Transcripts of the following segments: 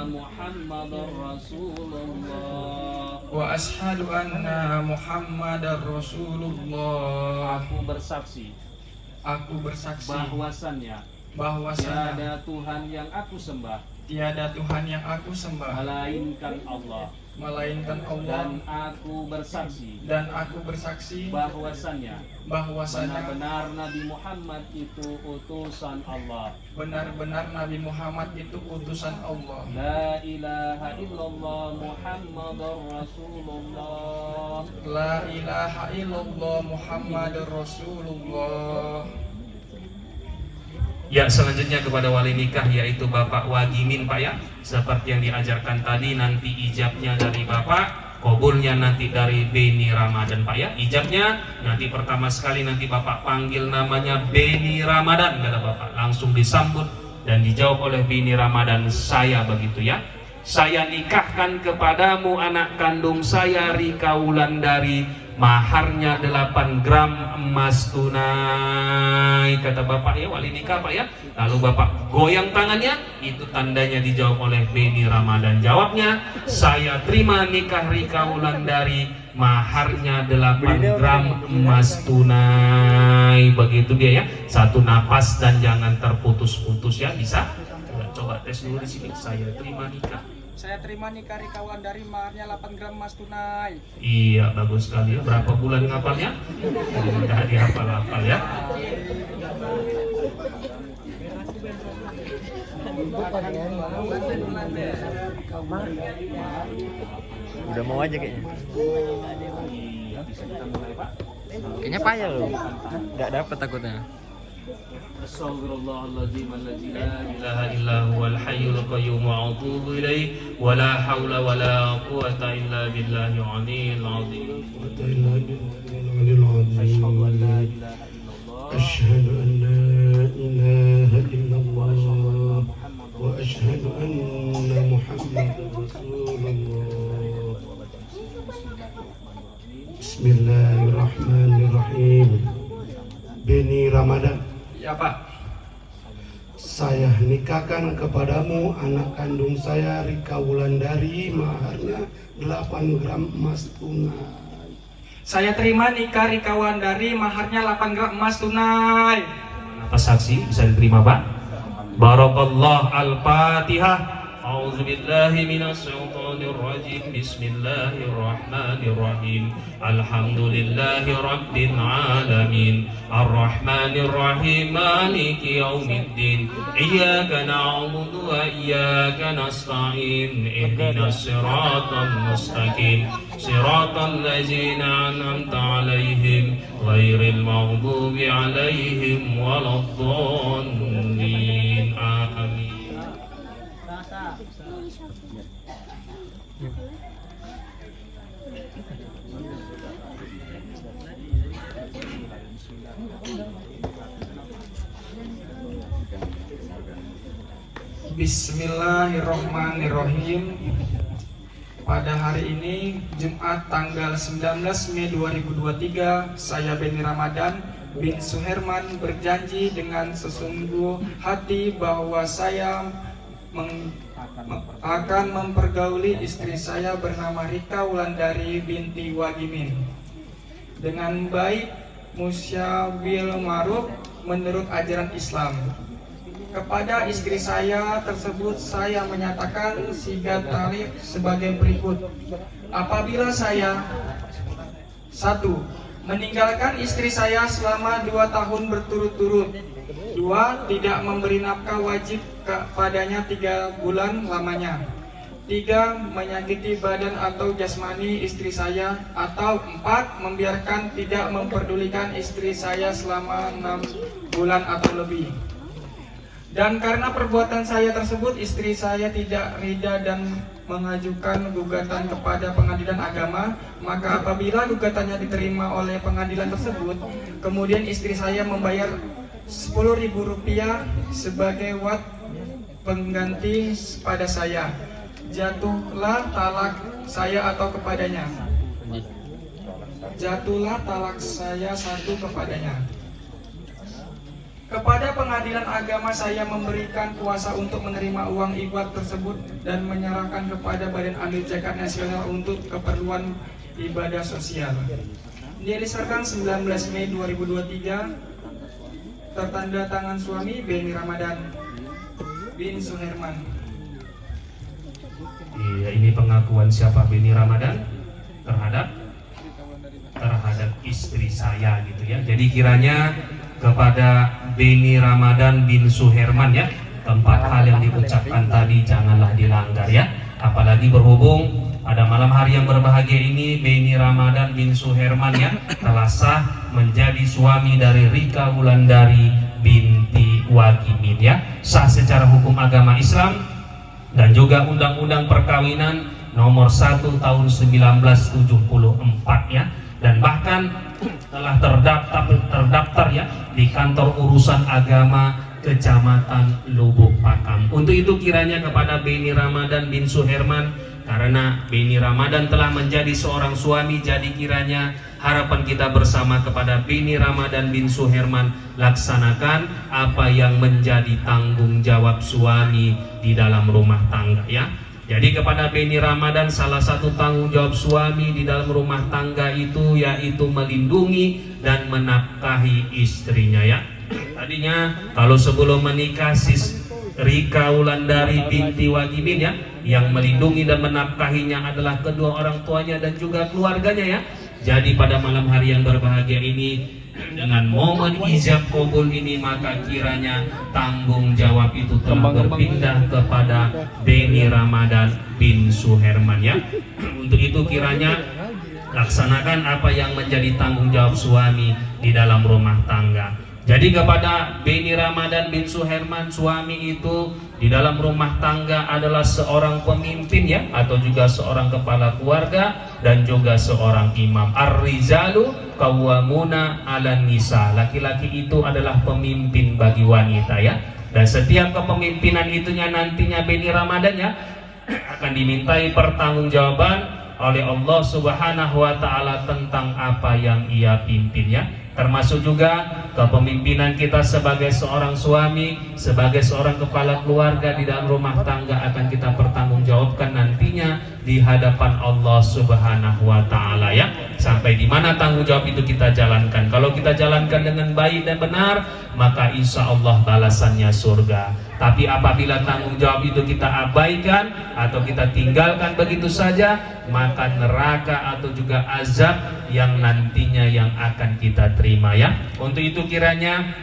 Muhammadar Rasulullah. Wa ashhadu anna Muhammadar Rasulullah. Aku bersaksi bahwasannya tiada Tuhan yang aku sembah melainkan Allah. Dan aku bersaksi bahwasannya benar-benar Nabi Muhammad itu utusan Allah. La ilaha illallah Muhammadur Rasulullah. La ilaha illallah Muhammadur Rasulullah. Ya, selanjutnya kepada wali nikah yaitu Bapak Wagimin, Pak ya. Seperti yang diajarkan tadi, nanti ijabnya dari Bapak, kabulnya nanti dari Beni Ramadan, Pak ya. Ijabnya nanti pertama sekali nanti Bapak panggil namanya Beni Ramadan, kata Bapak. Langsung disambut dan dijawab oleh Beni Ramadan, saya begitu ya. Saya nikahkan kepadamu anak kandung saya Rika Wulandari, maharnya 8 gram emas tunai, kata Bapak ya, wali nikah Pak ya. Lalu Bapak goyang tangannya, itu tandanya dijawab oleh Beni Ramadan. Jawabnya, saya terima nikah Rika Wulandari, maharnya 8 gram emas tunai. Begitu dia ya, satu napas dan jangan terputus-putus ya, bisa? Coba tes dulu di sini. Saya terima nikah Rika Wulandari, maharnya 8 gram emas tunai. Iya, bagus sekali ya. Berapa bulan ngapalnya? Udah dihafal-hafal ya. Udah mau aja kayaknya. Iya, bisa kita mulai Pak. Kayaknya payah loh. Nggak dapet takutnya. Astaghfirullahaladzim alladzi la ilaha illa huwal hayyul qayyum wa atubu ilaih wa la haula wa la quwwata illa billahi aliyil azim. Asyhadu an la ilaha illallah wa asyhadu anna Muhammadar Rasulullah. Bismillahirrahmanirrahim. Beni Ramadan. Ya Pak. Saya nikahkan kepadamu anak kandung saya Rika Wulandari, maharnya 8 gram emas tunai. Saya terima nikah Rika Wulandari, maharnya 8 gram emas tunai. Apa saksi bisa diterima Pak? Barakallah, Al-Fatihah. A'udzu billahi minas syaitonir rajim. Bismillahirrahmanirrahim. Alhamdulillahi rabbil alamin. Arrahmanir rahim. Maliki yaumiddin. Iyyaka na'budu wa iyyaka nasta'in. Ihdinas siratal mustaqim. Siratal ladzina an'amta 'alaihim ghairil maghdubi 'alaihim waladdallin. Amin. Bismillahirrahmanirrahim. Pada hari ini Jumat tanggal 19 Mei 2023, saya Beni Ramadan bin Suherman berjanji dengan sesungguh hati bahwa saya akan mempergauli istri saya bernama Rika Wulandari binti Wagimin dengan baik, musyabil ma'ruf menurut ajaran Islam. Kepada istri saya tersebut saya menyatakan sigat tarif sebagai berikut. Apabila saya 1. Meninggalkan istri saya selama 2 tahun berturut-turut. 2. Tidak memberi nafkah wajib kepadanya 3 bulan lamanya. 3. Menyakiti badan atau jasmani istri saya. Atau 4. Membiarkan tidak memperdulikan istri saya selama 6 bulan atau lebih. Dan karena perbuatan saya tersebut, istri saya tidak ridha dan mengajukan gugatan kepada pengadilan agama, maka apabila gugatannya diterima oleh pengadilan tersebut, kemudian istri saya membayar Rp10.000 sebagai wad pengganti pada saya, jatuhlah talak saya atau kepadanya. Jatuhlah talak saya 1 kepadanya. Kepada pengadilan agama saya memberikan kuasa untuk menerima uang ikhwat tersebut dan menyerahkan kepada Badan Amil Zakat Nasional untuk keperluan ibadah sosial. Dirisarkan 19 Mei 2023, tertanda tangan suami Beni Ramadan bin Suherman. Iya, ini pengakuan siapa Beni Ramadan terhadap istri saya gitu ya. Jadi kiranya kepada Beni Ramadan bin Suherman ya, keempat hal yang diucapkan tadi janganlah dilanggar ya. Apalagi berhubung pada malam hari yang berbahagia ini Beni Ramadan bin Suherman ya telah sah menjadi suami dari Rika Wulandari binti Wagimin ya, sah secara hukum agama Islam dan juga Undang-Undang Perkawinan nomor 1 tahun 1974 ya, dan bahkan telah terdaftar ya di kantor urusan agama Kecamatan Lubuk Pakam. Untuk itu kiranya kepada Beni Ramadan bin Suherman, karena Beni Ramadan telah menjadi seorang suami, jadi kiranya harapan kita bersama kepada Beni Ramadan bin Suherman, laksanakan apa yang menjadi tanggung jawab suami di dalam rumah tangga ya. Jadi kepada Beni Ramadan, salah satu tanggung jawab suami di dalam rumah tangga itu yaitu melindungi dan menafkahi istrinya ya. Tadinya kalau sebelum menikah Rika Wulandari binti Wagimin ya, yang melindungi dan menafkahinya adalah kedua orang tuanya dan juga keluarganya ya. Jadi pada malam hari yang berbahagia ini, dengan momen ijab kabul ini, maka kiranya tanggung jawab itu telah berpindah kepada Beni Ramadan bin Suherman ya. Untuk itu kiranya laksanakan apa yang menjadi tanggung jawab suami di dalam rumah tangga. Jadi kepada Beni Ramadan bin Suherman, suami itu di dalam rumah tangga adalah seorang pemimpin ya, atau juga seorang kepala keluarga dan juga seorang imam. Ar-rijalu qawwamuna 'alan nisa. Laki-laki itu adalah pemimpin bagi wanita ya. Dan setiap kepemimpinan itunya nantinya Beni Ramadan ya akan dimintai pertanggungjawaban oleh Allah Subhanahu wa taala tentang apa yang ia pimpin ya. Termasuk juga kepemimpinan kita sebagai seorang suami, sebagai seorang kepala keluarga di dalam rumah tangga akan kita pertanggungjawabkan nantinya di hadapan Allah Subhanahu wa taala ya. Sampai di mana tanggung jawab itu kita jalankan. Kalau kita jalankan dengan baik dan benar, maka insya Allah balasannya surga. Tapi apabila tanggung jawab itu kita abaikan atau kita tinggalkan begitu saja, maka neraka atau juga azab yang nantinya yang akan kita terima ya. Untuk itu kiranya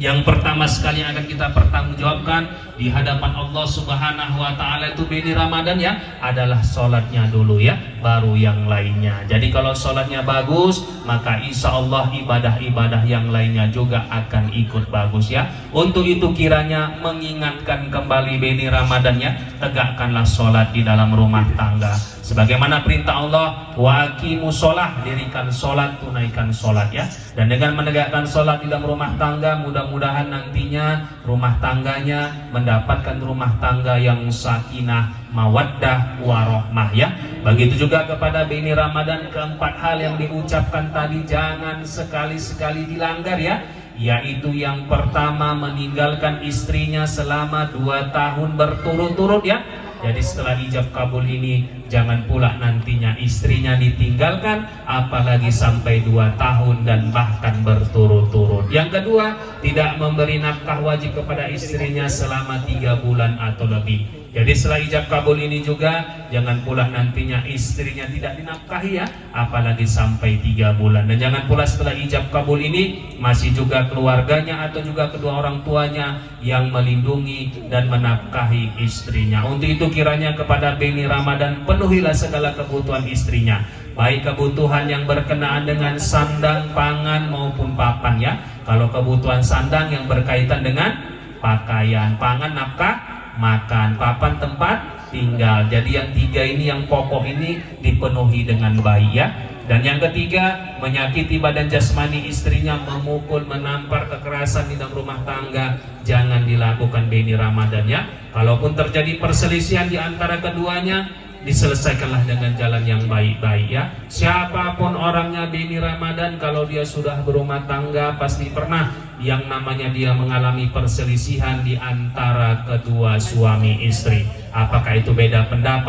yang pertama sekali akan kita pertanggungjawabkan di hadapan Allah Subhanahu wa taala itu Beni Ramadan ya adalah sholatnya dulu ya, baru yang lainnya. Jadi kalau sholatnya bagus, maka insya Allah ibadah-ibadah yang lainnya juga akan ikut bagus ya. Untuk itu kiranya mengingatkan kembali Beni Ramadan ya, tegakkanlah sholat di dalam rumah tangga sebagaimana perintah Allah, wa aqimus sholah, dirikan sholat, tunaikan sholat ya. Dan dengan menegakkan sholat di dalam rumah tangga, mudah-mudahan nantinya rumah tangganya mendapatkan rumah tangga yang sakinah, mawaddah, warohmah ya. Begitu juga kepada Beni Ramadan, keempat hal yang diucapkan tadi jangan sekali-sekali dilanggar ya. Yaitu yang pertama, meninggalkan istrinya selama 2 tahun berturut-turut ya. Jadi setelah ijab kabul ini jangan pula nantinya istrinya ditinggalkan apalagi sampai 2 tahun dan bahkan berturut-turut. Yang kedua, tidak memberi nafkah wajib kepada istrinya selama 3 bulan atau lebih. Jadi setelah ijab kabul ini juga jangan pula nantinya istrinya tidak dinafkahi ya, apalagi sampai 3 bulan. Dan jangan pula setelah ijab kabul ini masih juga keluarganya atau juga kedua orang tuanya yang melindungi dan menafkahi istrinya. Untuk itu kiranya kepada Beni Ramadan, penuhilah segala kebutuhan istrinya, baik kebutuhan yang berkenaan dengan sandang, pangan maupun papan ya. Kalau kebutuhan sandang yang berkaitan dengan pakaian, pangan, nafkah, makan, papan, tempat tinggal. Jadi yang 3 ini, yang pokok ini dipenuhi dengan baik ya. Dan yang ketiga, menyakiti badan jasmani istrinya, memukul, menampar, kekerasan di dalam rumah tangga jangan dilakukan Beni Ramadan ya. Kalaupun terjadi perselisihan di antara keduanya, diselesaikanlah dengan jalan yang baik-baik ya. Siapapun orangnya Beni Ramadan, kalau dia sudah berumah tangga pasti pernah yang namanya dia mengalami perselisihan di antara kedua suami istri. Apakah itu beda pendapat?